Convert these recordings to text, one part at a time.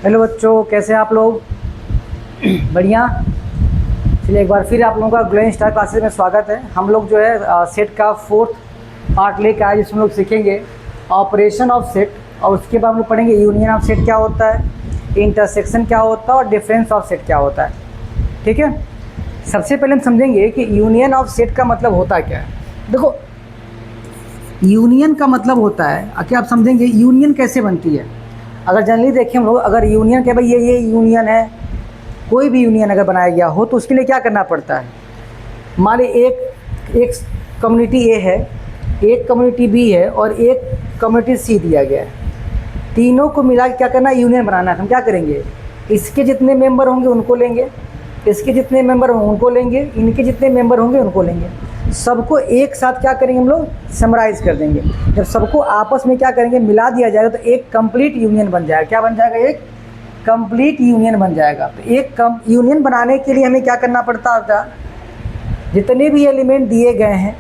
Hello बच्चों, कैसे हैं आप लोग? बढ़िया। चलिए एक बार फिर आप लोगों का ग्लोइंग स्टार क्लासेस में स्वागत है। हम लोग जो है सेट का 4th पार्ट लेकर आए, जिसमें लोग सीखेंगे ऑपरेशन ऑफ सेट, और उसके बाद हम लोग पढ़ेंगे यूनियन ऑफ सेट क्या होता है, इंटरसेक्शन क्या होता है और डिफरेंस ऑफ सेट क्या होता है। ठीक है, सबसे पहले हम समझेंगे कि यूनियन ऑफ सेट का मतलब होता क्या है। देखो, यूनियन का मतलब होता है कि आप समझेंगे यूनियन कैसे बनती है। अगर जनरली देखें हम लोग, अगर यूनियन के भाई ये यूनियन है, कोई भी यूनियन अगर बनाया गया हो तो उसके लिए क्या करना पड़ता है। मान ली एक कम्युनिटी ए है, एक कम्युनिटी बी है और एक कम्युनिटी सी दिया गया है। तीनों को मिला के क्या करना है, यूनियन बनाना है। हम क्या करेंगे, इसके जितने मेंबर होंगे उनको लेंगे, इसके जितने मेंबर होंगे उनको लेंगे, इनके जितने मेंबर होंगे उनको लेंगे, सबको एक साथ क्या करेंगे, हम लोग समराइज़ कर देंगे। जब सबको आपस में क्या करेंगे, मिला दिया जाएगा तो एक कंप्लीट यूनियन बन जाएगा। क्या बन जाएगा, एक कंप्लीट यूनियन बन जाएगा। तो एक यूनियन बनाने के लिए हमें क्या करना पड़ता था, जितने भी एलिमेंट दिए गए हैं,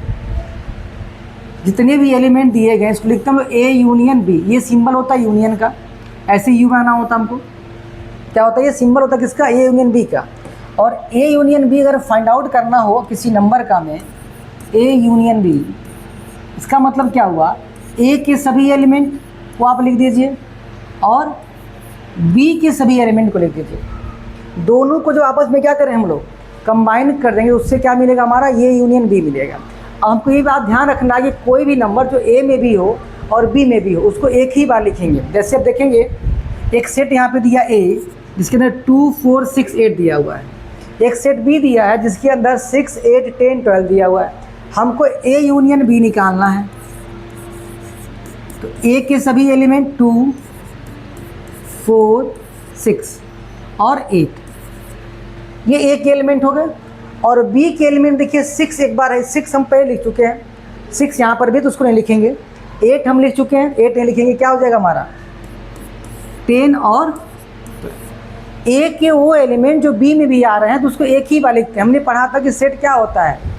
जितने भी एलिमेंट दिए गए इसको लिखते हैं ए यूनियन बी। ये सिंबल होता है यूनियन का, ऐसे यू बनाना होता हमको। क्या होता है, ये सिंबल होता है किसका, ए यूनियन बी का। और ए यूनियन बी अगर फाइंड आउट करना हो किसी नंबर का में, ए यूनियन बी, इसका मतलब क्या हुआ, ए के सभी एलिमेंट को आप लिख दीजिए और बी के सभी एलिमेंट को लिख दीजिए। दोनों को जो आपस में क्या करें, हम लोग कंबाइन कर देंगे, उससे क्या मिलेगा, हमारा ये यूनियन बी मिलेगा। अब हमको ये बात ध्यान रखना है कि कोई भी नंबर जो ए में भी हो और बी में भी हो उसको एक ही बार लिखेंगे। जैसे अब देखेंगे, एक सेट यहाँ पे दिया ए जिसके अंदर 2, 4, 6, 8 दिया हुआ है, एक सेट बी दिया है जिसके अंदर 6, 8, 10, 12 दिया हुआ है। हमको ए यूनियन बी निकालना है। तो ए के सभी एलिमेंट 2, 4, 6 और 8, ये ए के एलिमेंट हो गए। और बी के एलिमेंट देखिए 6 एक बार है, 6 हम पहले लिख चुके हैं, 6 यहाँ पर भी तो उसको नहीं लिखेंगे। 8 हम लिख चुके हैं, 8 नहीं लिखेंगे। क्या हो जाएगा हमारा 10 और ए के वो एलिमेंट जो बी में भी आ रहे हैं तो उसको एक ही बार लिखते हैं। हमने पढ़ा था कि सेट क्या होता है,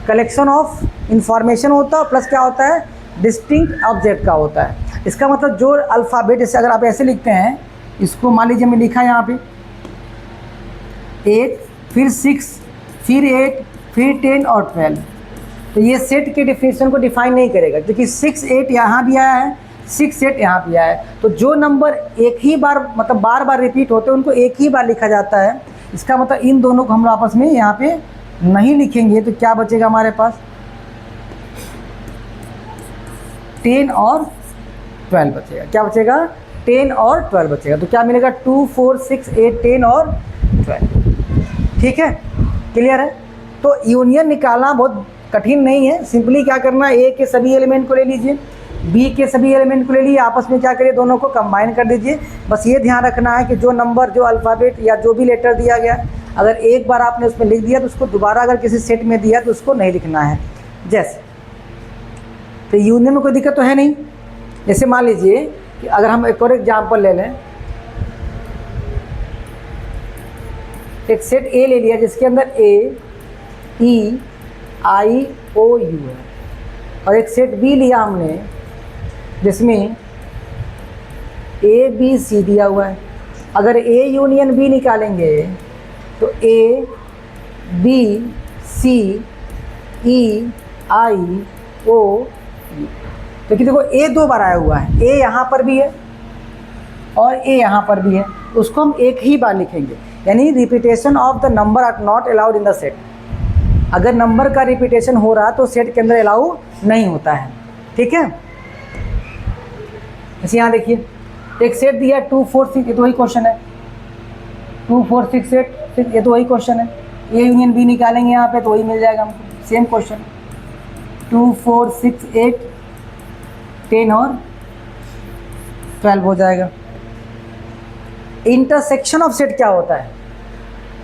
कलेक्शन ऑफ इंफॉर्मेशन होता है, प्लस क्या होता है, डिस्टिंक्ट ऑब्जेक्ट का होता है। इसका मतलब जो अल्फ़ाबेट, जैसे अगर आप ऐसे लिखते हैं, इसको मान लीजिए मैं लिखा यहाँ पे 8, फिर 6, फिर 8, फिर 10 और 12, तो ये सेट के डिफिनेशन को डिफाइन नहीं करेगा, क्योंकि 6, 8 यहाँ भी आया है, 6, 8 यहाँ भी आया है। तो जो नंबर एक ही बार मतलब बार बार रिपीट होते हैं उनको एक ही बार लिखा जाता है। इसका मतलब इन दोनों को हम लोग आपस में यहाँ पे नहीं लिखेंगे तो क्या बचेगा हमारे पास, 10 और 12 बचेगा। क्या बचेगा, 10 और 12 बचेगा। तो क्या मिलेगा, 2, 4, 6, 8, 10 और 12। ठीक है, क्लियर है। तो यूनियन निकालना बहुत कठिन नहीं है। सिंपली क्या करना है, ए के सभी एलिमेंट को ले लीजिए, बी के सभी एलिमेंट को ले लिए, आपस में क्या करिए, दोनों को कंबाइन कर दीजिए। बस ये ध्यान रखना है कि जो नंबर, जो अल्फ़ाबेट या जो भी लेटर दिया गया, अगर एक बार आपने उसमें लिख दिया तो उसको दोबारा अगर किसी सेट में दिया तो उसको नहीं लिखना है। जैसे तो यूनियन में कोई दिक्कत तो है नहीं। जैसे मान लीजिए कि अगर हम एक और एग्जाम्पल ले लें, एक सेट ए ले लिया जिसके अंदर ए, ई, आई, ओ, यू है, और एक सेट बी लिया हमने जिसमें ए, बी, सी दिया हुआ है। अगर ए यूनियन बी निकालेंगे तो ए, B, C, E, I, O, you. तो देखो ए 2 बार आया हुआ है, ए यहाँ पर भी है और ए यहाँ पर भी है, उसको हम एक ही बार लिखेंगे। यानी repetition of the number are not allowed in the set. अगर नंबर का रिपीटेशन हो रहा है तो सेट के अंदर अलाउ नहीं होता है। ठीक है, जैसे यहाँ देखिए एक सेट दिया 2, 4, 6, ये तो वही क्वेश्चन है, 2, 4, 6, 8, ये तो वही क्वेश्चन है। ए यूनियन बी निकालेंगे यहाँ पे तो वही मिल जाएगा हमको, सेम क्वेश्चन, 2, 4, 6, 8, 10 और 12 हो जाएगा। इंटरसेक्शन ऑफ सेट क्या होता है,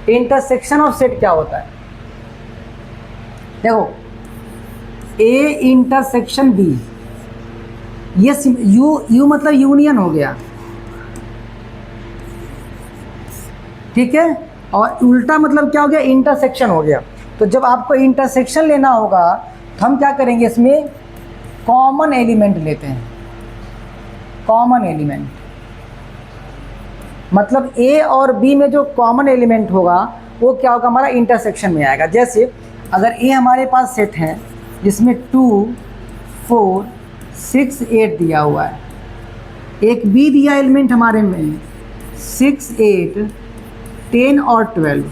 इंटरसेक्शन ऑफ सेट क्या होता है, देखो ए इंटरसेक्शन बी, ये यू मतलब यूनियन हो गया। ठीक है, और उल्टा मतलब क्या हो गया, इंटरसेक्शन हो गया। तो जब आपको इंटरसेक्शन लेना होगा तो हम क्या करेंगे, इसमें कॉमन एलिमेंट लेते हैं, कॉमन एलिमेंट। मतलब ए और बी में जो कॉमन एलिमेंट होगा वो क्या होगा, हमारा इंटरसेक्शन में आएगा। जैसे अगर ए हमारे पास सेट है जिसमें 2, 4, 6, 8 दिया हुआ है, एक बी दिया एलिमेंट हमारे में 6, 8, 10 और 12,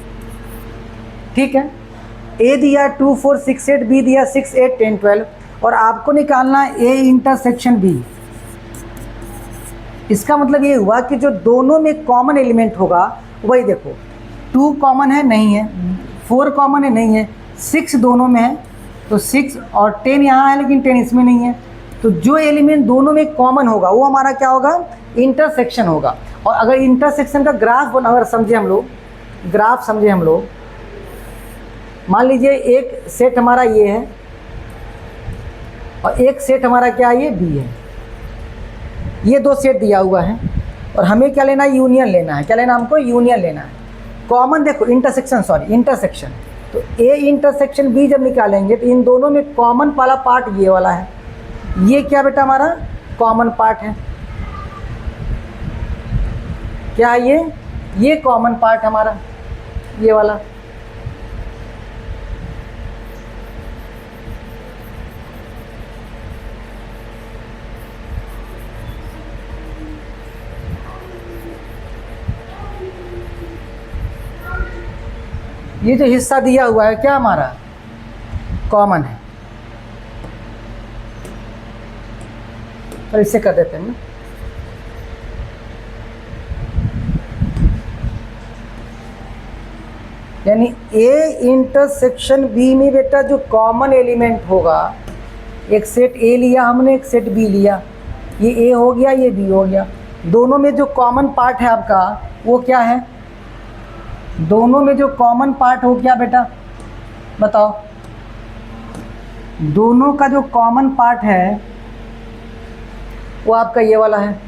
ठीक है। ए दिया 2, 4, 6, 8, बी दिया 6, 8, 10, 12 और आपको निकालना है ए इंटरसेक्शन बी। इसका मतलब ये हुआ कि जो दोनों में कॉमन एलिमेंट होगा वही, देखो 2 कॉमन है नहीं है, 4 कॉमन है नहीं है, 6 दोनों में है तो 6 और 10 यहाँ है लेकिन 10 इसमें नहीं है। तो जो एलिमेंट दोनों में कॉमन होगा वो हमारा क्या होगा, इंटरसेक्शन होगा। और अगर इंटरसेक्शन का ग्राफ अगर समझे हम लोग, ग्राफ समझे हम लोग, मान लीजिए एक सेट हमारा ये है और एक सेट हमारा क्या है, ये बी है। ये 2 सेट दिया हुआ है और हमें क्या लेना है, यूनियन लेना है। क्या लेना हमको, यूनियन लेना है। कॉमन देखो इंटरसेक्शन, तो ए इंटरसेक्शन बी जब निकालेंगे तो इन दोनों में कॉमन वाला पार्ट ये वाला है। ये क्या बेटा हमारा कॉमन पार्ट है, क्या है ये कॉमन पार्ट हमारा, ये वाला। ये जो हिस्सा दिया हुआ है क्या हमारा कॉमन है। तो इसे कर देते हैं ना, यानी ए इंटरसेक्शन बी में बेटा जो कॉमन एलिमेंट होगा, एक सेट ए लिया हमने, एक सेट बी लिया, ये ए हो गया ये बी हो गया। दोनों में जो कॉमन पार्ट है आपका वो क्या है, दोनों में जो कॉमन पार्ट हो क्या बेटा बताओ, दोनों का जो कॉमन पार्ट है वो आपका ये वाला है,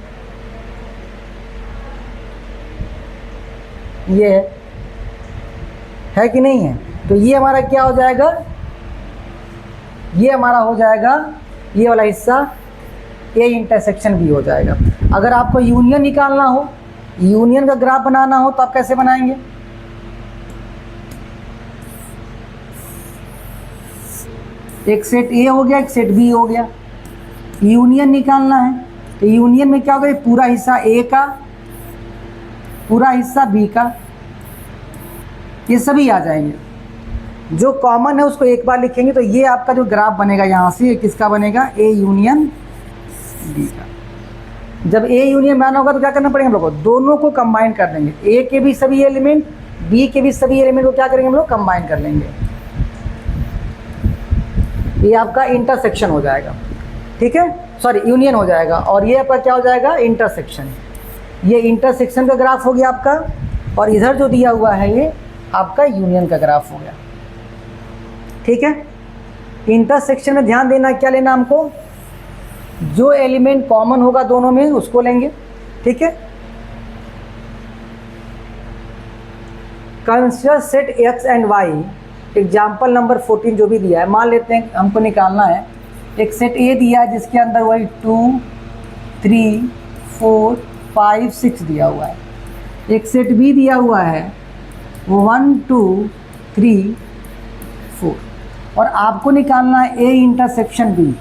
ये है कि नहीं है। तो ये हमारा क्या हो जाएगा, ये हमारा हो जाएगा ये वाला हिस्सा ए इंटरसेक्शन बी हो जाएगा। अगर आपको यूनियन निकालना हो, यूनियन का ग्राफ बनाना हो तो आप कैसे बनाएंगे, एक सेट ए हो गया एक सेट बी हो गया, यूनियन निकालना है तो यूनियन में क्या होगा, ये पूरा हिस्सा ए का, पूरा हिस्सा बी का, ये सभी आ जाएंगे। जो कॉमन है उसको एक बार लिखेंगे तो ये आपका जो ग्राफ बनेगा यहाँ से, ये किसका बनेगा, ए यूनियन बी का। जब ए यूनियन बनाना होगा तो क्या करना पड़ेगा हम लोग को, दोनों को कंबाइन कर देंगे, ए के भी सभी एलिमेंट बी के भी सभी एलिमेंट को क्या करेंगे हम लोग, कंबाइन कर लेंगे। ये आपका इंटरसेक्शन हो जाएगा, ठीक है, सॉरी यूनियन हो जाएगा। और ये आपका क्या हो जाएगा, इंटरसेक्शन। ये इंटरसेक्शन का ग्राफ हो गया आपका, और इधर जो दिया हुआ है ये आपका यूनियन का ग्राफ हो गया, ठीक है। इंटरसेक्शन में ध्यान देना, क्या लेना हमको, जो एलिमेंट कॉमन होगा दोनों में उसको लेंगे, ठीक है। Consider set X and Y, example number 14 जो भी दिया है, मान लेते हैं हमको निकालना है, एक सेट ए दिया है जिसके अंदर वही 2, 3, 4, 5, 6 दिया हुआ है। एक सेट बी दिया हुआ है वो 1, 2, 3, 4, और आपको निकालना है ए इंटरसेक्शन बी।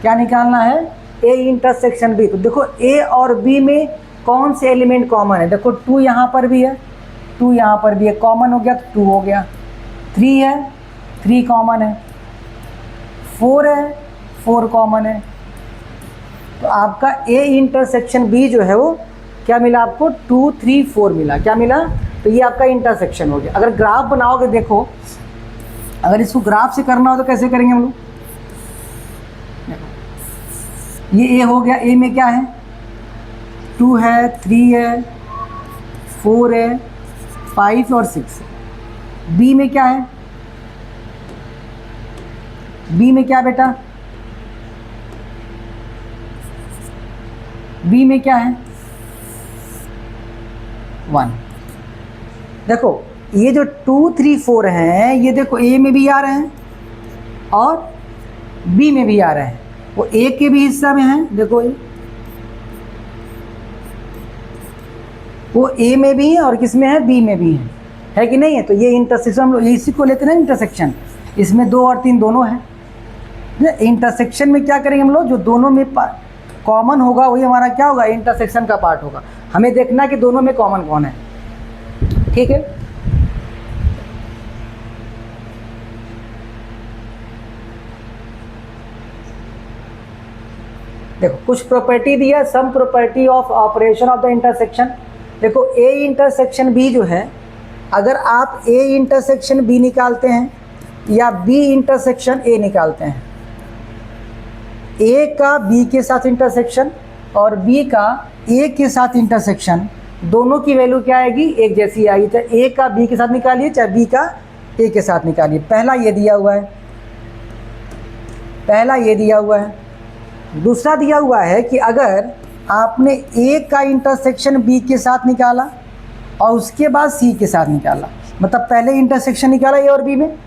क्या निकालना है, ए इंटरसेक्शन बी। तो देखो ए और बी में कौन से एलिमेंट कॉमन है, देखो 2 यहाँ पर भी है, 2 यहाँ पर भी है, कॉमन हो गया तो 2 हो गया। 3 है, 3 कॉमन है, 4 है, 4 कॉमन है। तो आपका ए इंटरसेक्शन बी जो है वो क्या मिला आपको, 2, 3, 4 मिला। क्या मिला, तो ये आपका इंटरसेक्शन हो गया। अगर ग्राफ बनाओगे, देखो अगर इसको ग्राफ से करना हो तो कैसे करेंगे हम लोग, ये ए हो गया, ए में क्या है, 2 है, 3 है, 4 है, 5 और 6 है। बी में क्या है, बी में क्या बेटा, बी में क्या है, 1। देखो ये जो 2, 3, 4 हैं ये देखो ए में भी आ रहे हैं और बी में भी आ रहे हैं, वो ए के भी हिस्सा में हैं, देखो ये वो ए में भी है और किस में है, बी में भी है कि नहीं है। तो ये इंटरसेक्शन हम लोग इसी को लेते हैं ना, इंटरसेक्शन। इसमें 2 और 3 दोनों है। इंटरसेक्शन में क्या करेंगे हम लोग, जो दोनों में कॉमन होगा वही हमारा क्या होगा, इंटरसेक्शन का पार्ट होगा। हमें देखना है कि दोनों में कॉमन कौन है, ठीक है। देखो कुछ प्रॉपर्टी दिया, sum property of operation of the intersection. देखो ए इंटरसेक्शन बी जो है, अगर आप ए इंटरसेक्शन बी निकालते हैं या बी इंटरसेक्शन ए निकालते हैं, ए का बी के साथ इंटरसेक्शन और बी का ए के साथ इंटरसेक्शन, दोनों की वैल्यू क्या आएगी, एक जैसी आएगी। चाहे ए का बी के साथ निकालिए, चाहे बी का ए के साथ निकालिए। पहला ये दिया हुआ है, पहला ये दिया हुआ है। दूसरा दिया हुआ है कि अगर आपने ए का इंटरसेक्शन बी के साथ निकाला और उसके बाद सी के साथ निकाला, मतलब पहले इंटरसेक्शन निकाला ए और बी में,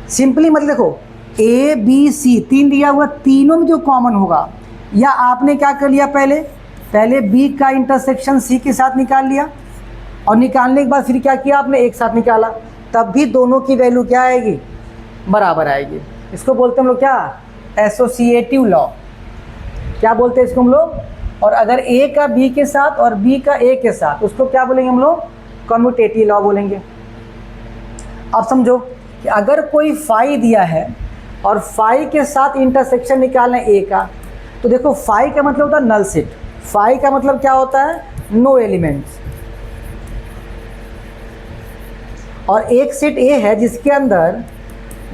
सिंपली मतलब देखो ए बी सी 3 दिया हुआ, तीनों में जो कॉमन होगा, या आपने क्या कर लिया, पहले बी का इंटरसेक्शन सी के साथ निकाल लिया और निकालने के बाद फिर क्या किया आपने, एक साथ निकाला, तब भी दोनों की वैल्यू क्या आएगी, बराबर आएगी। इसको बोलते हैं हम लोग क्या, एसोसिएटिव लॉ। क्या बोलते हैं इसको हम लोग। और अगर ए का बी के साथ और बी का ए के साथ, उसको क्या बोलेंगे हम लोग, कम्यूटेटिव लॉ बोलेंगे। अब समझो कि अगर कोई फाई दिया है और फाई के साथ इंटरसेक्शन निकालना है ए का, तो देखो फाई का मतलब होता है नल सेट। फाई का मतलब क्या होता है, नो एलिमेंट्स। और एक सेट ए है जिसके अंदर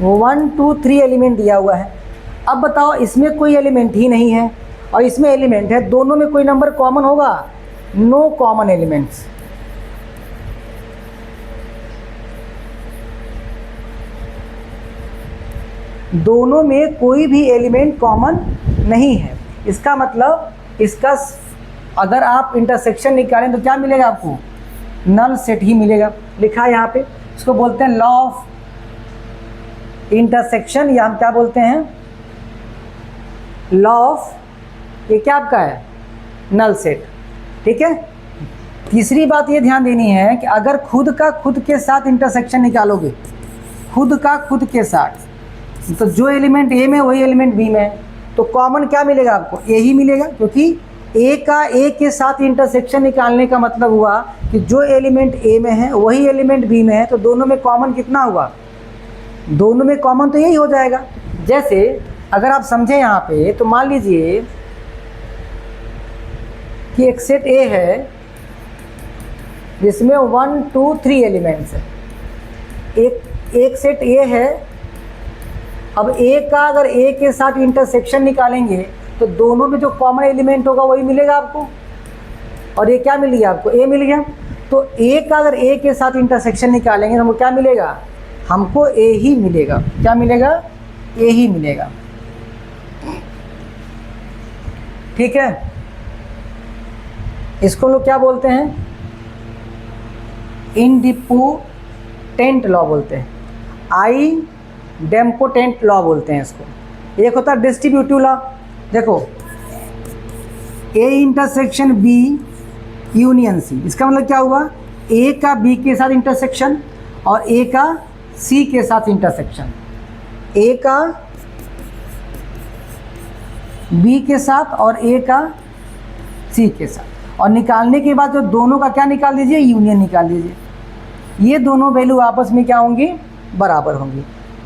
1 2 3 एलिमेंट दिया हुआ है। अब बताओ इसमें कोई एलिमेंट ही नहीं है और इसमें एलिमेंट है, दोनों में कोई नंबर कॉमन होगा, नो कॉमन एलिमेंट्स। दोनों में कोई भी एलिमेंट कॉमन नहीं है। इसका मतलब इसका अगर आप इंटरसेक्शन निकालें तो क्या मिलेगा आपको, नल सेट ही मिलेगा। लिखा है यहाँ पे, इसको बोलते हैं लॉ ऑफ इंटरसेक्शन, या हम क्या बोलते हैं, लॉ ऑफ, ये क्या आपका है, नल सेट, ठीक है। तीसरी बात ये ध्यान देनी है कि अगर खुद का खुद के साथ इंटरसेक्शन निकालोगे, खुद का खुद के साथ, तो जो एलिमेंट ए में वही एलिमेंट बी में है, तो कॉमन क्या मिलेगा आपको, ए ही मिलेगा। क्योंकि ए का ए के साथ इंटरसेक्शन निकालने का मतलब हुआ कि जो एलिमेंट ए में है वही एलिमेंट बी में है, तो दोनों में कॉमन कितना हुआ, दोनों में कॉमन तो यही हो जाएगा। जैसे अगर आप समझें यहाँ पे, तो मान लीजिए कि एक सेट ए है जिसमें 1 2 3 एलिमेंट्स है। एक सेट ए है। अब ए का अगर ए के साथ इंटरसेक्शन निकालेंगे तो दोनों में जो कॉमन एलिमेंट होगा वही मिलेगा आपको, और ये क्या मिल गया आपको, ए मिल गया। तो ए का अगर ए के साथ इंटरसेक्शन निकालेंगे तो हमको क्या मिलेगा, हमको ए ही मिलेगा। क्या मिलेगा, ए ही मिलेगा, ठीक है। इसको लोग क्या बोलते हैं, इनडिपोटेंट लॉ बोलते हैं, आइडेम्पोटेंट लॉ बोलते हैं इसको। एक होता है डिस्ट्रीब्यूटिव लॉ। देखो A intersection B union C, इसका मतलब क्या हुआ, ए का बी के साथ इंटरसेक्शन और ए का सी के साथ इंटरसेक्शन, ए का बी के साथ और ए का सी के साथ, और निकालने के बाद जो दोनों का क्या निकाल दीजिए, यूनियन निकाल दीजिए। ये दोनों वैल्यू आपस में क्या होंगी, बराबर होंगी।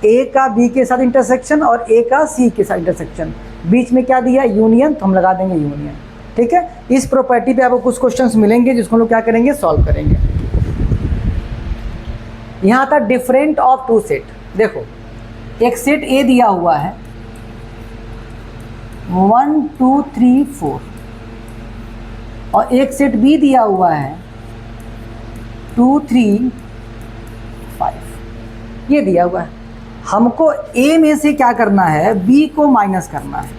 ए का बी के साथ इंटरसेक्शन और ए का सी के साथ इंटरसेक्शन, बीच में क्या दिया, यूनियन, तो हम लगा देंगे यूनियन, ठीक है। इस प्रॉपर्टी पे आपको कुछ क्वेश्चंस मिलेंगे जिसको हम लोग क्या करेंगे, सॉल्व करेंगे। यहाँ था डिफरेंट ऑफ टू सेट। देखो एक सेट ए दिया हुआ है 1 2 3 4 और एक सेट बी दिया हुआ है 2 3 5, ये दिया हुआ है। हमको ए में से क्या करना है, बी को माइनस करना है।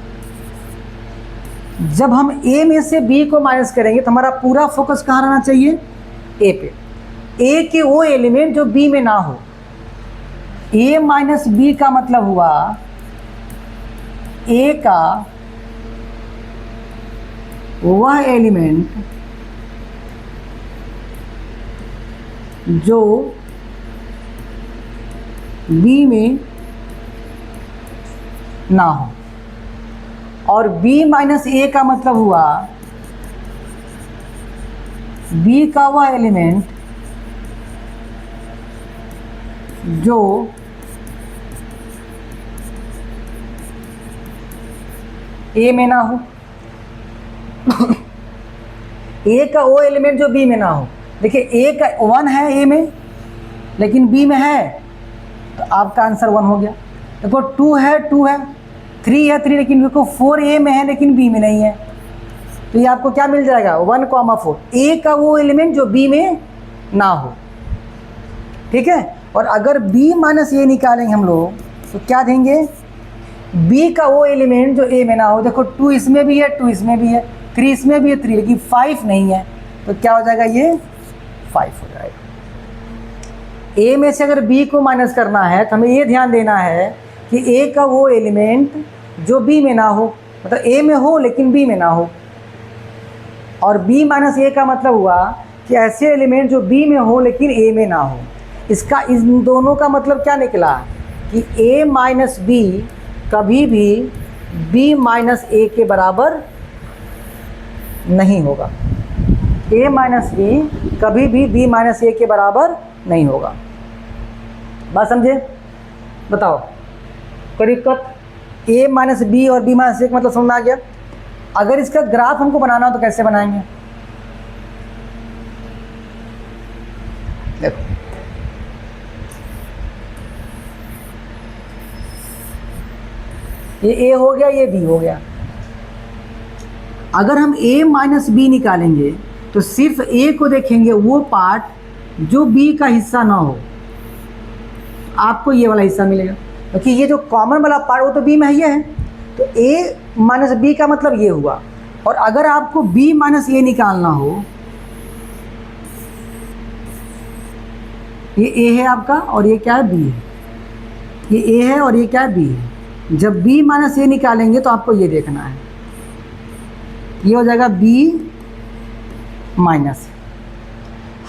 जब हम ए में से बी को माइनस करेंगे तो हमारा पूरा फोकस कहाँ रहना चाहिए, ए पे। ए के वो एलिमेंट जो बी में ना हो। ए माइनस बी का मतलब हुआ ए का वह एलिमेंट जो बी में ना हो, और b माइनस ए का मतलब हुआ b का वह एलिमेंट जो a में ना हो, a का वो एलिमेंट जो b में ना हो। देखिए a का 1 है a में लेकिन b में है, तो आपका आंसर 1 हो गया। देखो 2 है 3 है 3, लेकिन देखो 4 a में है लेकिन b में नहीं है, तो ये आपको क्या मिल जाएगा 1,4, a का वो एलिमेंट जो b में ना हो। ठीक है, और अगर b माइनस ए निकालेंगे हम लोग तो क्या देंगे, b का वो एलिमेंट जो a में ना हो। देखो 2 इसमें भी है 2 इसमें भी है 3 इसमें भी है 3, लेकिन 5 नहीं है, तो क्या हो जाएगा ये 5 हो जाएगा। a में से अगर b को माइनस करना है तो हमें ये ध्यान देना है कि a का वो एलिमेंट जो b में ना हो, मतलब a में हो लेकिन b में ना हो, और b माइनस ए का मतलब हुआ कि ऐसे एलिमेंट जो b में हो लेकिन a में ना हो। इसका इन दोनों का मतलब क्या निकला कि a माइनस बी कभी भी b माइनस ए के बराबर नहीं होगा। a माइनस बी कभी भी b माइनस ए के बराबर नहीं होगा। बात समझे? बताओ करीब कब a माइनस बी और b माइनस ए का मतलब समझ में आ गया। अगर इसका ग्राफ हमको बनाना हो तो कैसे बनाएंगे, देखो ये a हो गया ये b हो गया। अगर हम a माइनस बी निकालेंगे तो सिर्फ a को देखेंगे, वो पार्ट जो b का हिस्सा ना हो, आपको ये वाला हिस्सा मिलेगा, क्योंकि ये जो कॉमन वाला पार्ट वो तो b में ही है। तो a माइनस बी का मतलब ये हुआ। और अगर आपको b माइनस ए निकालना हो, ये a है आपका और ये क्या है b है, ये a है और ये क्या है b है। जब b माइनस ए निकालेंगे तो आपको ये देखना है, ये हो जाएगा b माइनस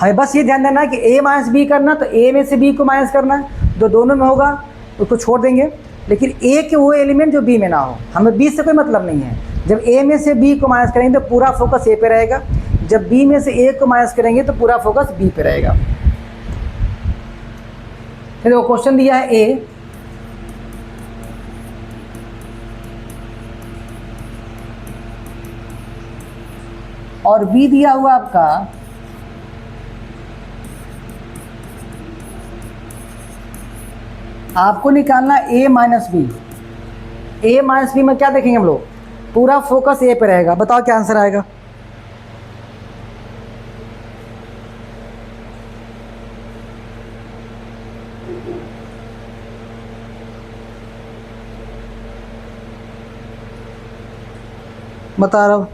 है। बस ये ध्यान देना है कि a माइनस बी करना तो a में से b को माइनस करना है, तो दोनों में होगा उसको छोड़ देंगे, लेकिन a के वो एलिमेंट जो b में ना हो। हमें b से कोई मतलब नहीं है। जब a में से b को माइनस करेंगे तो पूरा फोकस a पे रहेगा, जब b में से a को माइनस करेंगे तो पूरा फोकस b पे रहेगा। देखो क्वेश्चन दिया है a, और b दिया हुआ आपका आपको निकालना a minus B. a minus B में क्या देखेंगे हम लोग, पूरा फोकस a पे रहेगा। बताओ क्या आंसर आएगा। बता रहा हूँ,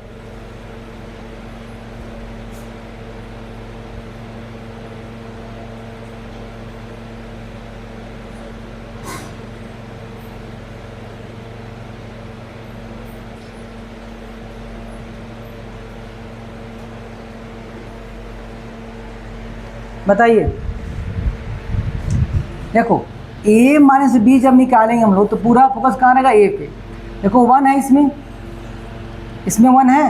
बताइए। देखो a माइनस बी जब निकालेंगे हम लोग तो पूरा फोकस कहाँ रहेगा a पे। देखो 1 है इसमें, इसमें 1 है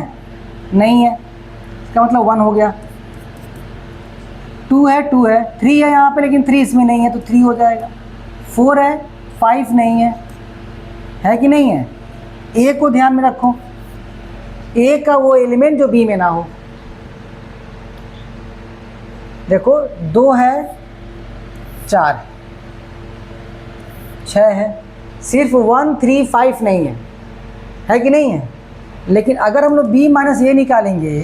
नहीं है, इसका मतलब 1 हो गया। 2 है 3 है यहाँ पे लेकिन 3 इसमें नहीं है तो 3 हो जाएगा। 4 है 5 नहीं है कि नहीं है। a को ध्यान में रखो, a का वो एलिमेंट जो b में ना हो। देखो 2 है 4 6 है, सिर्फ 1 3 5 नहीं है कि नहीं है। लेकिन अगर हम लोग b माइनस ए निकालेंगे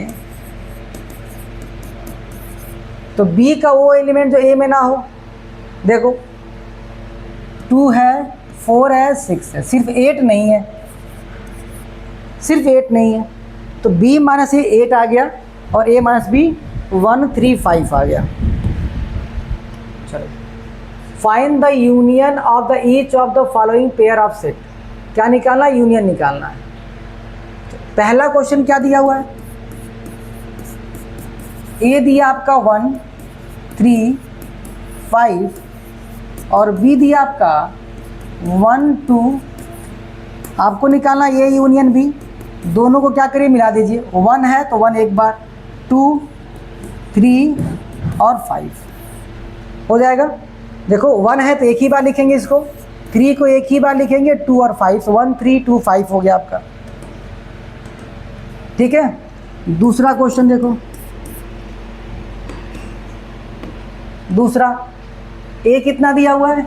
तो b का वो एलिमेंट जो a में ना हो। देखो 2 है 4 है 6 है, सिर्फ 8 नहीं है, सिर्फ 8 नहीं है, तो b माइनस ए 8 आ गया और a माइनस बी 1 3 5 आ गया। चलो find the union of the each of the following pair of set. क्या निकालना है, यूनियन निकालना है। पहला क्वेश्चन क्या दिया हुआ है, a दिया आपका 1 3 5 और बी दिया आपका 1 2। आपको निकालना ए यूनियन बी, दोनों को क्या करिए मिला दीजिए। 1 है तो 1 एक बार, 2 3 और 5 हो जाएगा। देखो 1 है तो एक ही बार लिखेंगे इसको, 3 को एक ही बार लिखेंगे, 2 और 5, 1 3 2 5 हो गया आपका। ठीक है, दूसरा क्वेश्चन देखो। दूसरा ए कितना दिया हुआ है,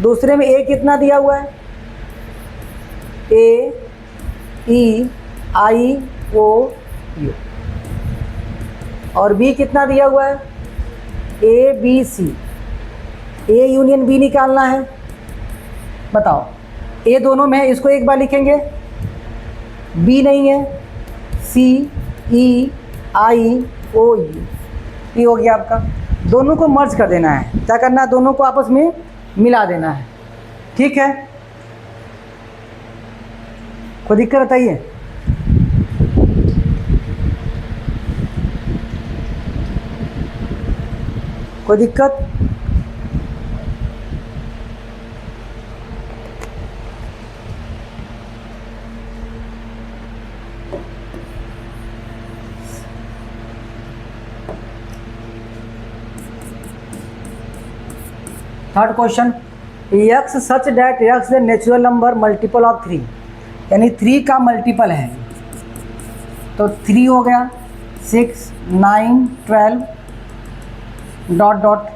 दूसरे में ए कितना दिया हुआ है, ए ई आई ओ यू, और बी कितना दिया हुआ है, A B C. A union B निकालना है, बताओ। ए दोनों में है, इसको एक बार लिखेंगे, बी नहीं है, सी ई आई ओ यू, ये हो गया आपका। दोनों को मर्ज कर देना है, क्या करना है, दोनों को आपस में मिला देना है। ठीक है, कोई दिक्कत बताइए। कोई दिक्कत? Third question, x such that x the natural number multiple of 3, यानी 3 का मल्टीपल है। तो 3 हो गया, 6 9 12 डॉट डॉट।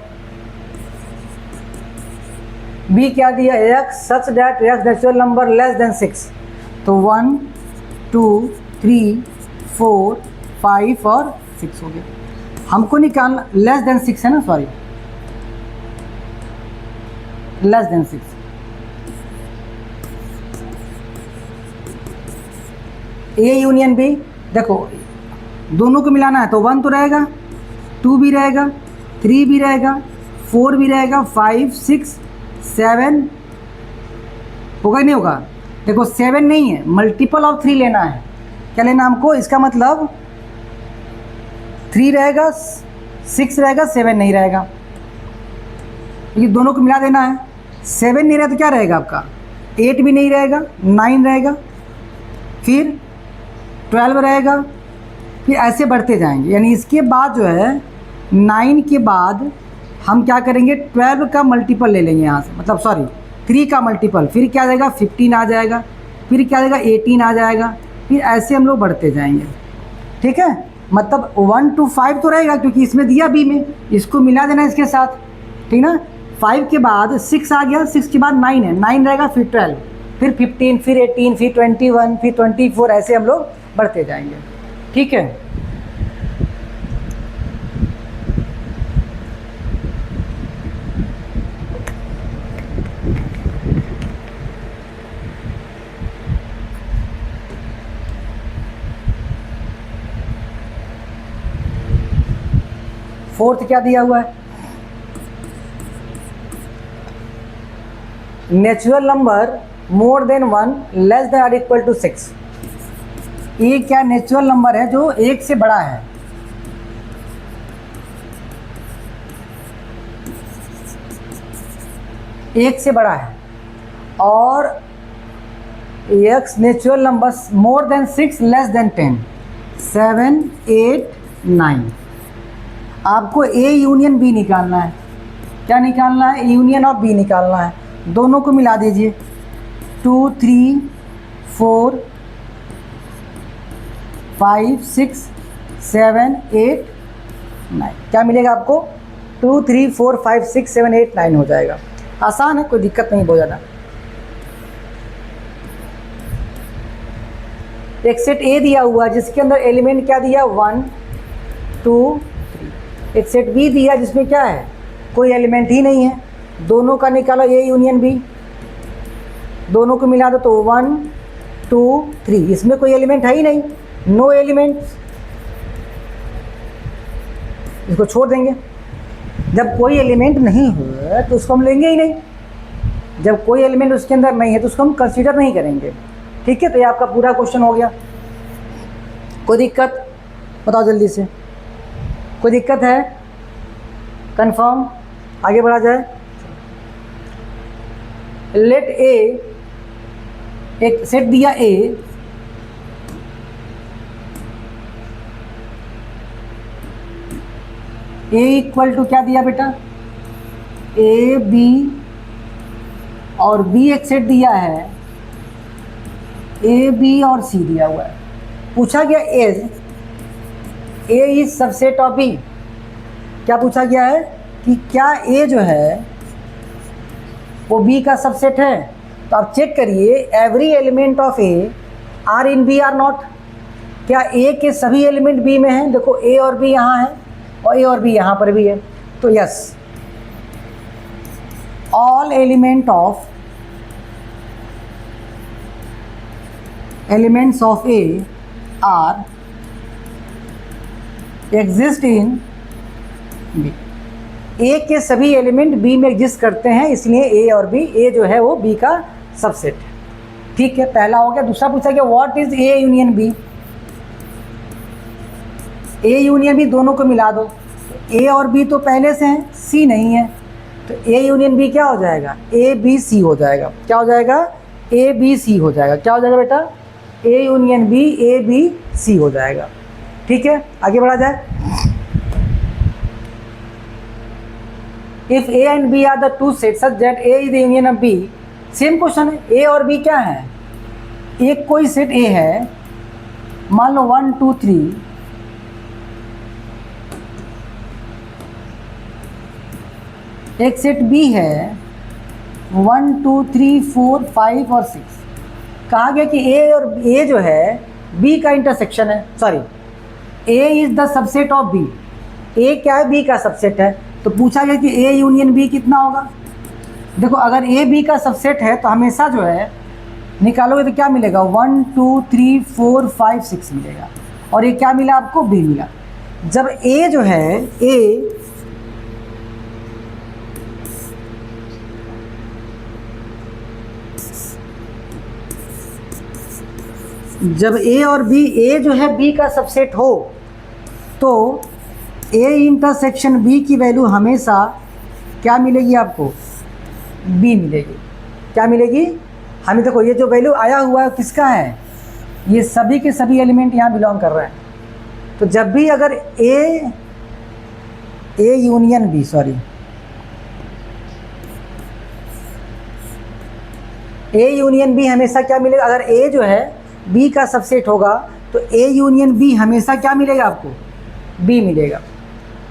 बी क्या दिया, x such that x natural number less than 6, तो 1 2 3 4 5 और 6 हो गया। हमको निकालना लेस देन 6 है ना, sorry less than 6। A union B, देखो दोनों को मिलाना है तो 1 तो रहेगा, 2 भी रहेगा, 3 भी रहेगा, 4 भी रहेगा, 5 6 7 होगा नहीं होगा। देखो 7 नहीं है, मल्टीपल ऑफ 3 लेना है। क्या लेना हमको, इसका मतलब 3 रहेगा, 6 रहेगा, 7 नहीं रहेगा। ये दोनों को मिला देना है। 7 नहीं रहा तो क्या रहेगा आपका, 8 भी नहीं रहेगा, 9 रहेगा, फिर 12 रहेगा, फिर ऐसे बढ़ते जाएंगे। यानी इसके बाद जो है 9 के बाद हम क्या करेंगे, 12 का मल्टीपल ले लेंगे यहाँ से, मतलब सॉरी 3 का मल्टीपल, फिर क्या आ जाएगा 15 आ जाएगा, फिर क्या आ जाएगा 18 आ जाएगा, फिर ऐसे हम लोग बढ़ते जाएंगे। ठीक है, मतलब 1 to 5 तो रहेगा क्योंकि इसमें दिया बी में, इसको मिला देना इसके साथ। ठीक ना, 5 के बाद 6 आ गया, 6 के बाद 9 है, 9 रहेगा, फिर 12, फिर 15, फिर 18, फिर 21, फिर 24, ऐसे हम लोग बढ़ते जाएंगे। ठीक है, फोर्थ क्या दिया हुआ है, natural number more than 1 less than और इक्वल टू 6। ये क्या नेचुरल नंबर है जो 1 से बड़ा है। एक से बड़ा है, और x natural number more than 6 less than 10, 7 8 9। आपको ए यूनियन बी निकालना है। क्या निकालना है, यूनियन ऑफ बी निकालना है। दोनों को मिला दीजिए, 2 3 4 5 6 7 8 9। क्या मिलेगा आपको, 2 3 4 5 6 7 8 9 हो जाएगा। आसान है, कोई दिक्कत नहीं बहुत ज़्यादा। एक सेट ए दिया हुआ है जिसके अंदर एलिमेंट क्या दिया, 1 2 3। एक सेट बी दिया जिसमें क्या है, कोई एलिमेंट ही नहीं है। दोनों का निकालो ए यूनियन बी, दोनों को मिला दो तो 1 2 3, इसमें कोई एलिमेंट है ही नहीं, नो एलिमेंट, इसको छोड़ देंगे। जब कोई एलिमेंट नहीं है तो उसको हम लेंगे ही नहीं, जब कोई एलिमेंट उसके अंदर नहीं है तो उसको हम कंसीडर नहीं करेंगे। ठीक है, तो ये आपका पूरा क्वेश्चन हो गया। कोई दिक्कत बताओ जल्दी से, कोई दिक्कत है? कंफर्म, आगे बढ़ा जाए। लेट ए, एक सेट दिया ए, ए इक्वल टू क्या दिया बेटा, ए बी, और बी एक सेट दिया है, ए बी और सी दिया हुआ है। पूछा गया ए इज सबसेट ऑफ बी। क्या पूछा गया है कि क्या ए जो है वो बी का सबसेट है। तो आप चेक करिए, every element of A are in B or not. क्या ए के सभी एलिमेंट बी में हैं? देखो ए और बी यहाँ है और ए और बी यहाँ पर भी है, तो yes, all element of elements of A are exist in B। A के सभी एलिमेंट B में एग्जिस्ट करते हैं, इसलिए A और B, A जो है वो B का सबसेट है। ठीक है, पहला हो गया। दूसरा पूछा गया what is A union B। A union B दोनों को मिला दो, तो A और B तो पहले से हैं, C नहीं है, तो A यूनियन B क्या हो जाएगा, A B C हो जाएगा। क्या हो जाएगा, A B C हो जाएगा। क्या हो जाएगा बेटा, A union B A B C हो जाएगा। ठीक है, आगे बढ़ा जाए। If A and B are the two set such that A is the union of B। Same question है, A और B क्या है, एक कोई सेट A है, मान लो 1 2 3, एक सेट B है 1 2 3 4 5 और 6। कहा गया कि A और A जो है B का इंटरसेक्शन है, sorry, A is the subset of B। A क्या है, B का सबसेट है। तो पूछा गया कि A यूनियन B कितना होगा। देखो अगर A B का सबसेट है तो हमेशा जो है निकालोगे तो क्या मिलेगा, 1 2 3 4 5 6 मिलेगा, और ये क्या मिला आपको, B मिला। जब A जो है जब A और B, A जो है B का सबसेट हो तो A इंटरसेक्शन B की वैल्यू हमेशा क्या मिलेगी आपको, B मिलेगी। क्या मिलेगी हमें, देखो ये जो वैल्यू आया हुआ है किसका है, ये सभी के सभी एलिमेंट यहाँ बिलोंग कर रहे हैं। तो जब भी अगर A union B, sorry, A union B हमेशा क्या मिलेगा, अगर A जो है B का सबसेट होगा तो A यूनियन B हमेशा क्या मिलेगा आपको, B मिलेगा।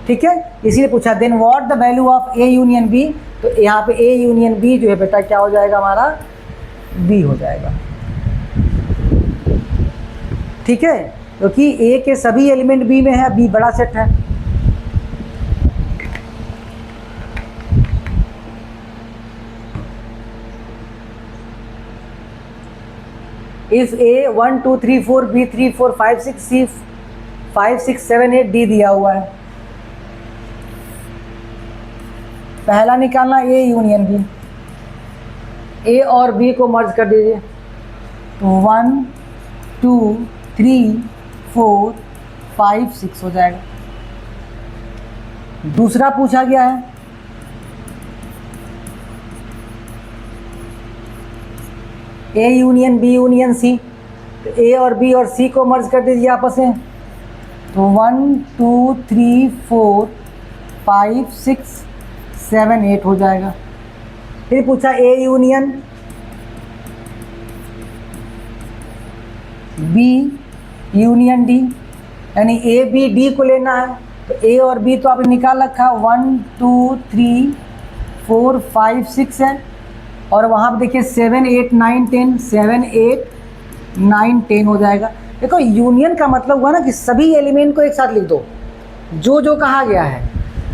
ठीक है, इसीलिए पूछा then what the value of A union B। तो यहाँ पे A यूनियन B जो है बेटा क्या हो जाएगा हमारा, B हो जाएगा। ठीक है, क्योंकि A के सभी एलिमेंट B में है, B बड़ा सेट है। If A 1 2 3 4 B 3 4 5 6 C 5 6 7 8 D दिया हुआ है, पहला निकालना A यूनियन B। A और B को मर्ज कर दीजिए तो 1 2 3 4 5 6 हो जाएगा। दूसरा पूछा गया है A union B union C, तो A और B और C को मर्ज कर दीजिए आपस में, तो 1 2 3 4 5 6 7 8 हो जाएगा। फिर पूछा A union B union D, यानी A B D को लेना है। तो A और B तो आपने निकाल रखा, 1 2 3 4 5 6 है, और वहाँ पे देखिए 7 8 9 10, 7 8 9 10 हो जाएगा। देखो यूनियन का मतलब हुआ ना कि सभी एलिमेंट को एक साथ लिख दो, जो कहा गया है,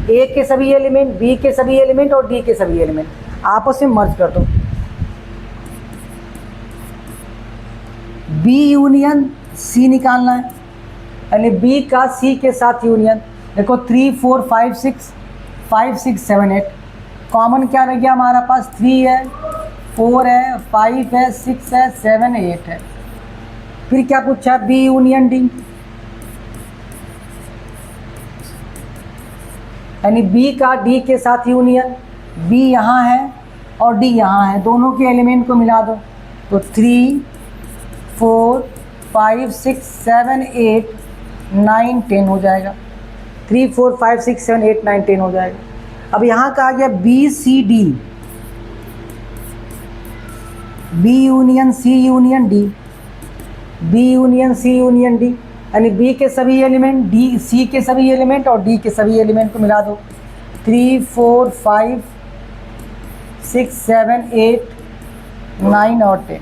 A के सभी एलिमेंट, B के सभी एलिमेंट और D के सभी एलिमेंट आपस में मर्ज कर दो। B यूनियन C निकालना है, यानी B का C के साथ यूनियन। देखो 3 4 5 6 5 6 7 8, कॉमन क्या रह गया हमारा पास, 3 है 4 है 5 है 6 है 7 8 है। फिर क्या पूछा, B यूनियन D, यानी बी का डी के साथ यूनियन, बी यहाँ है और डी यहाँ है, दोनों के एलिमेंट को मिला दो तो 3 4 5 6 7 8 9 10 हो जाएगा। 3 4 5 6 7 8 9 10 हो जाएगा। अब यहाँ का आ गया B C D, B union C union D, B union C union D, यानी बी के सभी एलिमेंट, डी सी के सभी एलिमेंट और डी के सभी एलिमेंट को मिला दो। 3 4 5 6 7 8 9 और 10।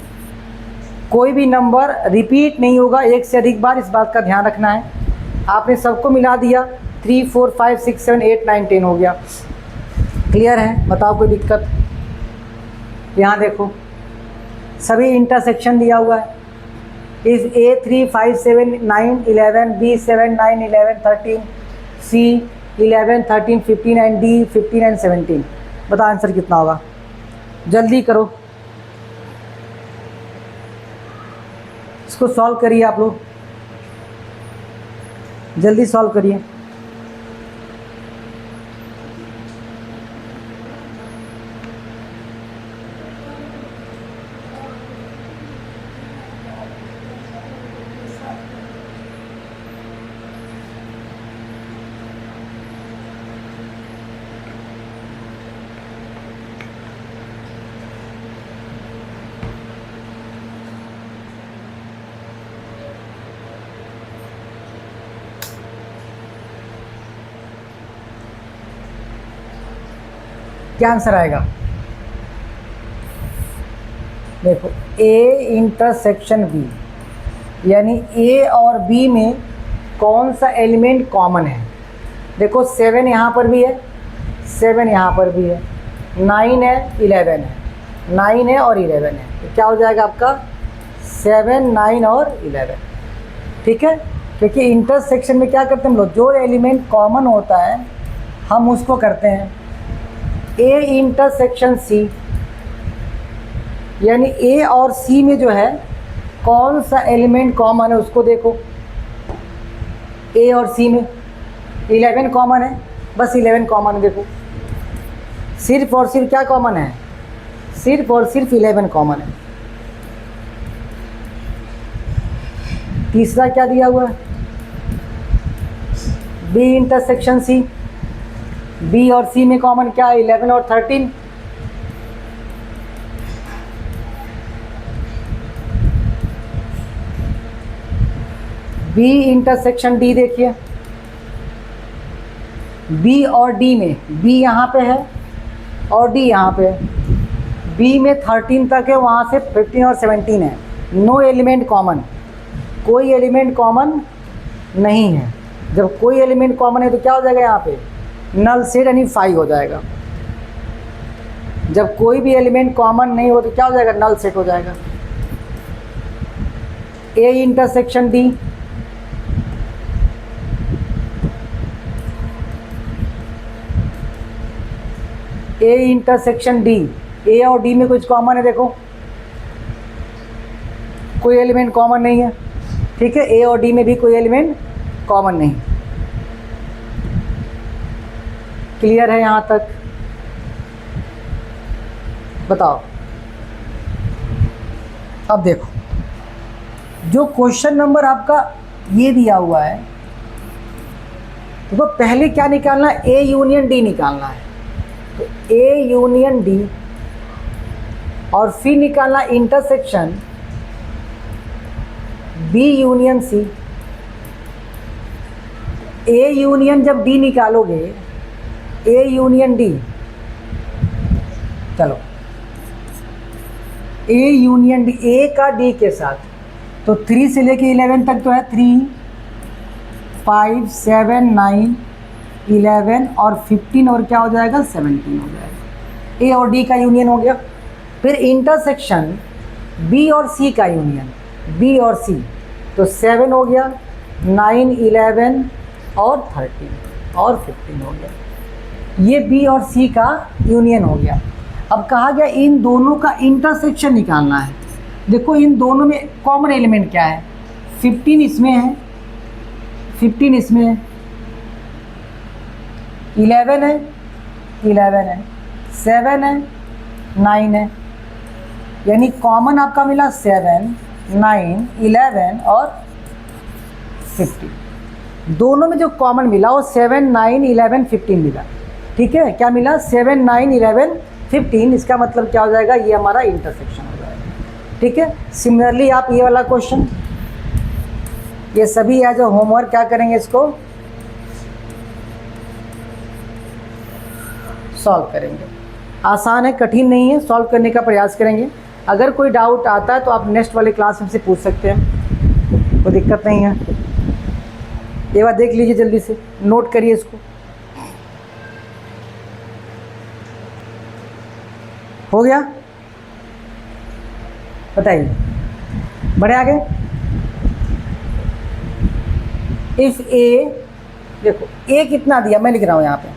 कोई भी नंबर रिपीट नहीं होगा एक से अधिक बार, इस बात का ध्यान रखना है। आपने सबको मिला दिया, 3 4 5 6 7 8 9 10 हो गया। क्लियर है? बताओ कोई दिक्कत? यहाँ देखो सभी इंटरसेक्शन दिया हुआ है। इस A 3 5 7 9 11, B 7 9 11 13, C 11 13 15 and D 15 and 17। बताओ आंसर कितना होगा? जल्दी करो, इसको सॉल्व करिए आप लोग, जल्दी सॉल्व करिए। क्या आंसर आएगा? देखो A इंटरसेक्शन B, यानी A और B में कौन सा एलिमेंट कॉमन है? देखो 7 यहाँ पर भी है, 7 यहाँ पर भी है, 9 है, 11 है, 9 है और 11 है, तो क्या हो जाएगा आपका 7 9 और 11। ठीक है, क्योंकि इंटरसेक्शन में क्या करते हैं हम लोग, जो एलिमेंट कॉमन होता है हम उसको करते हैं। A इंटरसेक्शन C, यानी A और C में जो है कौन सा एलिमेंट कॉमन है उसको देखो। A और C में 11 कॉमन है, बस 11 कॉमन है। देखो सिर्फ और सिर्फ क्या कॉमन है? सिर्फ और सिर्फ 11 कॉमन है। तीसरा क्या दिया हुआ है? B इंटरसेक्शन C, B और C में कॉमन क्या है? 11 और 13। B इंटरसेक्शन D देखिए, B और D में, B यहाँ पे है और D यहाँ पे है। B में 13 तक है, वहाँ से 15 और 17 है। नो एलिमेंट कॉमन, कोई एलिमेंट कॉमन नहीं है। जब कोई एलिमेंट कॉमन है तो क्या हो जाएगा यहाँ पे? नल सेट यानी 5 हो जाएगा। जब कोई भी एलिमेंट कॉमन नहीं हो तो क्या हो जाएगा? नल सेट हो जाएगा। A intersection D, A intersection D, A और D में कुछ कॉमन है? देखो कोई एलिमेंट कॉमन नहीं है। ठीक है, A और D में भी कोई एलिमेंट कॉमन नहीं। क्लियर है यहाँ तक? बताओ। अब देखो जो क्वेश्चन नंबर आपका ये दिया हुआ है, तो पहले क्या निकालना है? A यूनियन D निकालना है। तो A यूनियन D और फिर निकालना intersection B union C। A union जब D निकालोगे, A यूनियन D, चलो A यूनियन D, A का D के साथ, तो 3 से लेके 11 तक तो है, 3 5 7 9 11 और 15 और क्या हो जाएगा? 17 हो जाएगा। A और D का यूनियन हो गया। फिर इंटरसेक्शन B और C का यूनियन, B और C, तो 7 हो गया, 9 11 और 13 और 15 हो गया। ये B और C का यूनियन हो गया। अब कहा गया इन दोनों का इंटरसेक्शन निकालना है। देखो इन दोनों में कॉमन एलिमेंट क्या है? 15 इसमें है, 15 इसमें है, 11 है, 11 है, 7 है, 9 है, यानी कॉमन आपका मिला 7, 9, 11 और 15। दोनों में जो कॉमन मिला वो 7, 9, 11, 15 मिला। ठीक है, क्या मिला? 7, 9, 11, 15। इसका मतलब क्या हो जाएगा? ये हमारा इंटरसेक्शन हो जाएगा। ठीक है, सिमिलरली आप ये वाला क्वेश्चन, ये सभी है जो होमवर्क क्या करेंगे, इसको सॉल्व करेंगे। आसान है, कठिन नहीं है, सॉल्व करने का प्रयास करेंगे। अगर कोई डाउट आता है तो आप नेक्स्ट वाले क्लास में से पूछ सकते हैं, कोई दिक्कत नहीं है। एक बार देख लीजिए, जल्दी से नोट करिए इसको। हो गया? बताइए, बढ़े आगे। इफ ए, देखो ए कितना दिया, मैं लिख रहा हूं यहां पे।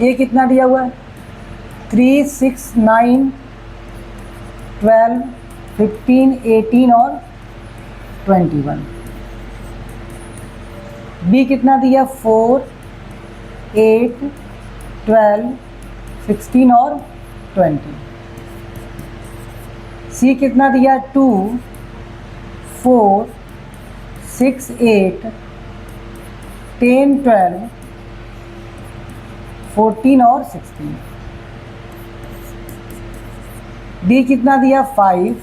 ये कितना दिया हुआ है? 3, 6, 9, 12, 15, 18 और 21। बी कितना दिया? 4, 8, 12, 16 और 20। सी कितना दिया? 2, 4, 6, 8, 10, 12, 14 और 16। डी कितना दिया? 5,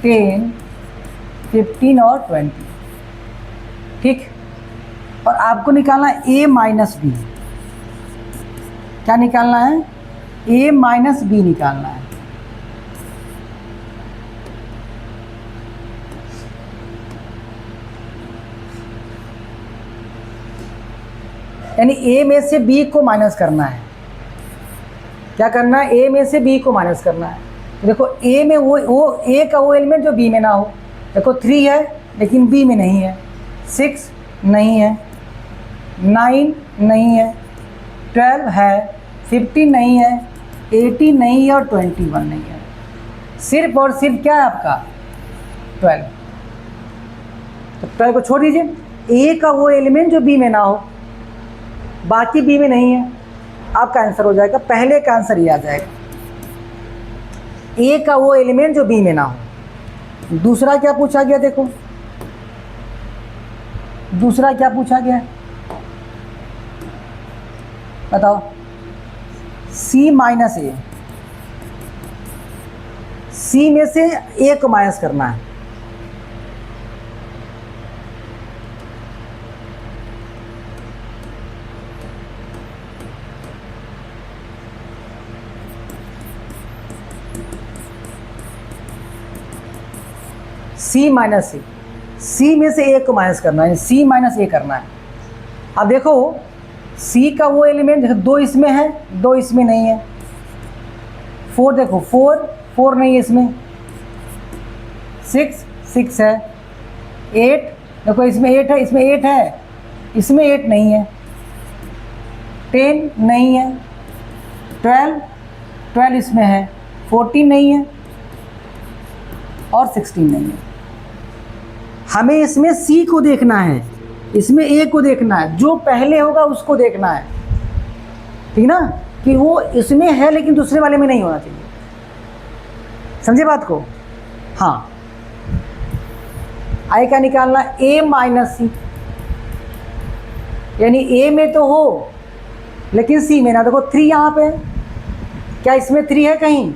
10, 15 और 20। ठीक, और आपको निकालना ए माइनस बी। क्या निकालना है? ए माइनस बी निकालना है। यानी ए में से बी को माइनस करना है। क्या करना है? ए में से बी को माइनस करना है। तो देखो ए में वो ए का वो एलिमेंट जो बी में ना हो। देखो 3 है लेकिन बी में नहीं है, 6 नहीं है, 9 नहीं है, 12 है, 15 नहीं है, 18 नहीं है और 21 नहीं है। सिर्फ और सिर्फ क्या है आपका? 12। तो 12 को छोड़ दीजिए। ए का वो एलिमेंट जो बी में ना हो, बाकी बी में नहीं है, आपका आंसर हो जाएगा। पहले का आंसर ये आ जाएगा, ए का वो एलिमेंट जो बी में ना हो। दूसरा क्या पूछा गया? देखो दूसरा क्या पूछा गया, बताओ। सी माइनस ए, सी में से ए को माइनस करना है। सी माइनस ए, सी में से ए को माइनस करना है, सी माइनस ए करना है। अब देखो सी का वो एलिमेंट, देखो 2 इसमें है, 2 इसमें नहीं है। 4 देखो 4 नहीं है इसमें। 6 है। 8 देखो इसमें 8 है, इसमें 8 है, इसमें 8 नहीं है। 10 नहीं है। 12 इसमें है, 14 नहीं है और 16 नहीं है। हमें इसमें सी को देखना है, इसमें ए को देखना है, जो पहले होगा उसको देखना है। ठीक ना, कि वो इसमें है लेकिन दूसरे वाले में नहीं होना चाहिए। समझे बात को? हाँ, आई का निकालना ए माइनस सी, यानी ए में तो हो लेकिन सी में ना। देखो 3 यहाँ पे, क्या इसमें 3 है कहीं?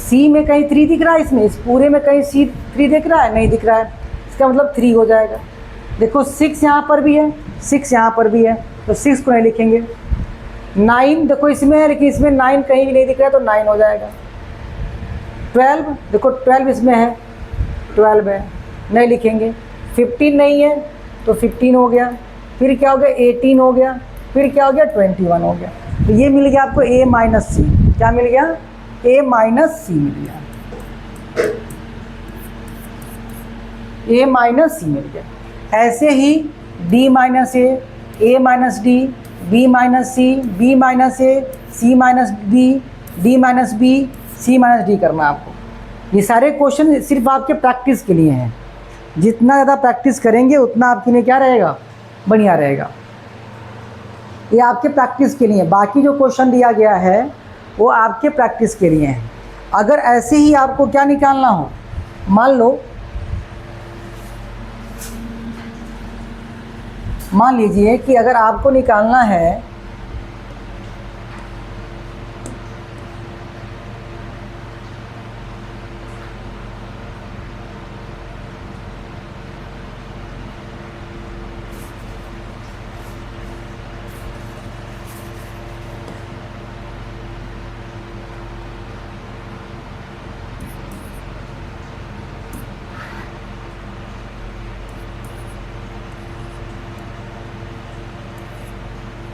सी में कहीं 3 दिख रहा है? इसमें इस पूरे में कहीं सी 3 दिख रहा है? नहीं दिख रहा है। इसका मतलब 3 हो जाएगा। देखो 6 यहाँ पर भी है, 6 यहाँ पर भी है, तो 6 को नहीं लिखेंगे। 9 देखो इसमें है लेकिन इसमें 9 कहीं भी नहीं दिख रहा है, तो 9 हो जाएगा। 12 देखो 12 इसमें है, 12 है, नहीं लिखेंगे। 15 नहीं है तो 15 हो गया। फिर क्या हो गया? 18 हो गया। फिर क्या हो गया? 21 हो गया। तो ये मिल गया आपको ए माइनस सी। क्या मिल गया? ए माइनस सी मिल गया, ए माइनस सी मिल गया। ऐसे ही D minus A minus D, B minus C, B minus A, C minus D, D minus B, C minus D करना है आपको। ये सारे क्वेश्चन सिर्फ आपके प्रैक्टिस के लिए हैं, जितना ज़्यादा प्रैक्टिस करेंगे उतना आपके लिए क्या रहेगा, बढ़िया रहेगा। ये आपके प्रैक्टिस के लिए, बाकी जो क्वेश्चन दिया गया है वो आपके प्रैक्टिस के लिए है। अगर ऐसे ही आपको क्या निकालना हो, मान लीजिए कि अगर आपको निकालना है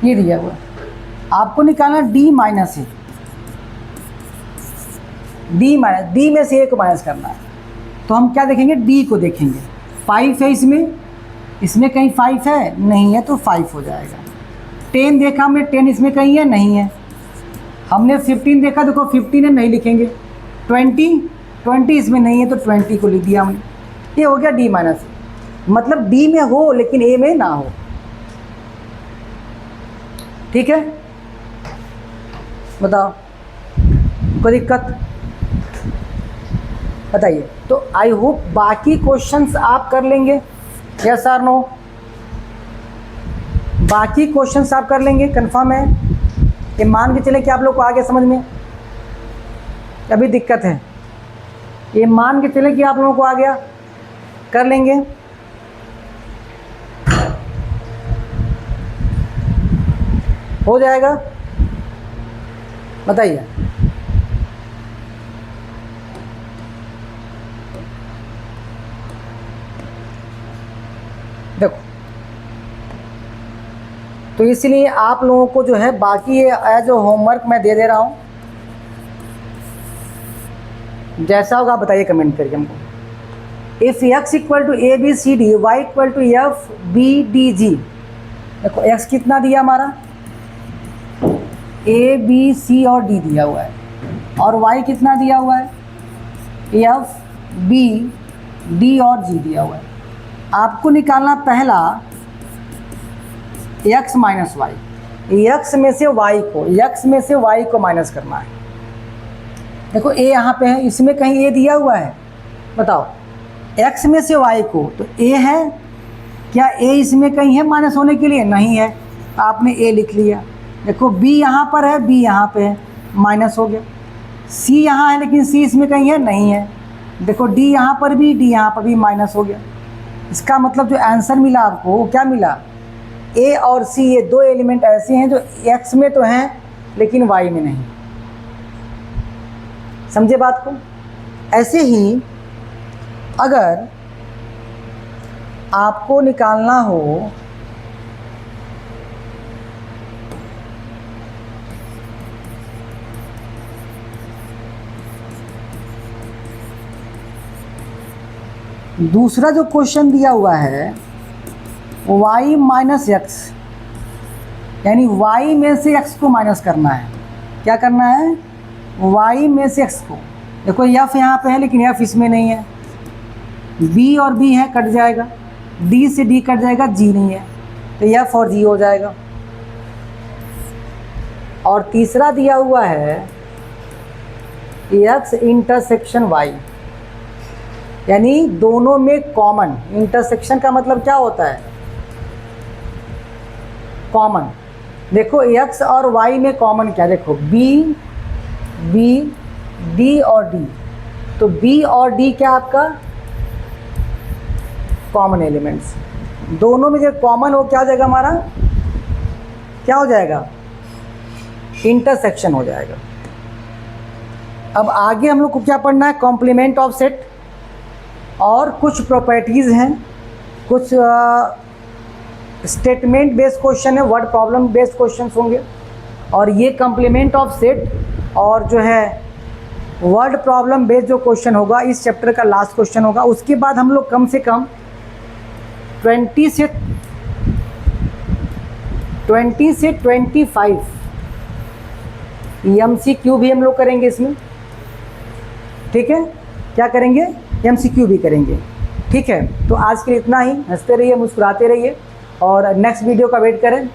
ये दिया हुआ, आपको निकालना डी माइनस ए, डी में से ए को माइनस करना है। तो हम क्या देखेंगे, डी को देखेंगे। 5 है इसमें कहीं 5 है, नहीं है तो 5 हो जाएगा। 10 देखा हमने, 10 इसमें कहीं है, नहीं है। हमने 15 देखा, देखो 15 है, नहीं लिखेंगे। 20 इसमें नहीं है तो 20 को लिख दिया हमने। ये हो गया डी माइनस ए, मतलब डी में हो लेकिन ए में ना हो। ठीक है, बताओ कोई दिक्कत, बताइए। तो आई होप बाकी क्वेश्चंस आप कर लेंगे, यस और नो? बाकी क्वेश्चंस आप कर लेंगे, कंफर्म है? ये मान के चले कि आप लोग को आ गया समझ में, अभी दिक्कत है? ये मान के चले कि आप लोगों को आ गया, कर लेंगे? हो जाएगा, बताइए। देखो, तो इसलिए आप लोगों को जो है बाकी एज होमवर्क मैं दे रहा हूँ, जैसा होगा बताइए कमेंट करके हमको। If x equal to A B C D, Y equal to F B D G. देखो x कितना दिया हमारा, ए बी सी और डी दिया हुआ है, और y कितना दिया हुआ है, एफ बी डी और जी दिया हुआ है। आपको निकालना पहला x माइनस वाई, x में से y को माइनस करना है। देखो a यहाँ पे है, इसमें कहीं a दिया हुआ है, बताओ। x में से y को, तो a है क्या, a इसमें कहीं है माइनस होने के लिए, नहीं है, आपने a लिख लिया। देखो b यहाँ पर है, b यहाँ पे है, माइनस हो गया। c यहाँ है लेकिन c इसमें कहीं है, नहीं है। देखो d यहाँ पर भी, d यहाँ पर भी, माइनस हो गया। इसका मतलब जो आंसर मिला आपको वो क्या मिला, a और c, ये दो एलिमेंट ऐसे हैं जो x में तो हैं लेकिन y में नहीं। समझे बात को? ऐसे ही अगर आपको निकालना हो दूसरा जो क्वेश्चन दिया हुआ है y माइनस एक्स, यानी y में से x को माइनस करना है। क्या करना है, y में से x को। देखो f यहाँ पे है लेकिन f इसमें नहीं है, b और b है, कट जाएगा, d से d कट जाएगा, g नहीं है, तो f और g हो जाएगा। और तीसरा दिया हुआ है x इंटरसेक्शन y, यानी दोनों में कॉमन। इंटरसेक्शन का मतलब क्या होता है, कॉमन। देखो x और y में कॉमन क्या, देखो b d और d, तो b और d क्या आपका कॉमन एलिमेंट्स। दोनों में जो कॉमन हो क्या हो जाएगा हमारा, क्या हो जाएगा, इंटरसेक्शन हो जाएगा। अब आगे हम लोग को क्या पढ़ना है, कॉम्प्लीमेंट ऑफ सेट और कुछ प्रॉपर्टीज़ हैं, कुछ स्टेटमेंट बेस्ड क्वेश्चन है, वर्ड प्रॉब्लम बेस्ड क्वेश्चन होंगे, और ये कॉम्प्लीमेंट ऑफ सेट और जो है वर्ड प्रॉब्लम बेस्ड जो क्वेश्चन होगा इस चैप्टर का लास्ट क्वेश्चन होगा। उसके बाद हम लोग कम से कम 20 से 25 MCQ भी हम लोग करेंगे इसमें, ठीक है, क्या करेंगे, MCQ भी करेंगे। ठीक है, तो आज के लिए इतना ही। हंसते रहिए, मुस्कुराते रहिए, और नेक्स्ट वीडियो का वेट करें।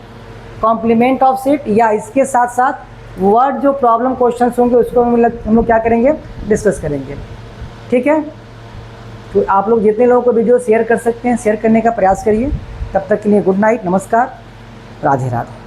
कॉम्प्लीमेंट ऑफ सेट या इसके साथ साथ वर्ड जो प्रॉब्लम क्वेश्चंस होंगे उसको हम लोग क्या करेंगे, डिस्कस करेंगे। ठीक है, तो आप लोग जितने लोगों को वीडियो शेयर कर सकते हैं शेयर करने का प्रयास करिए। तब तक के लिए गुड नाइट, नमस्कार, राधे राधे।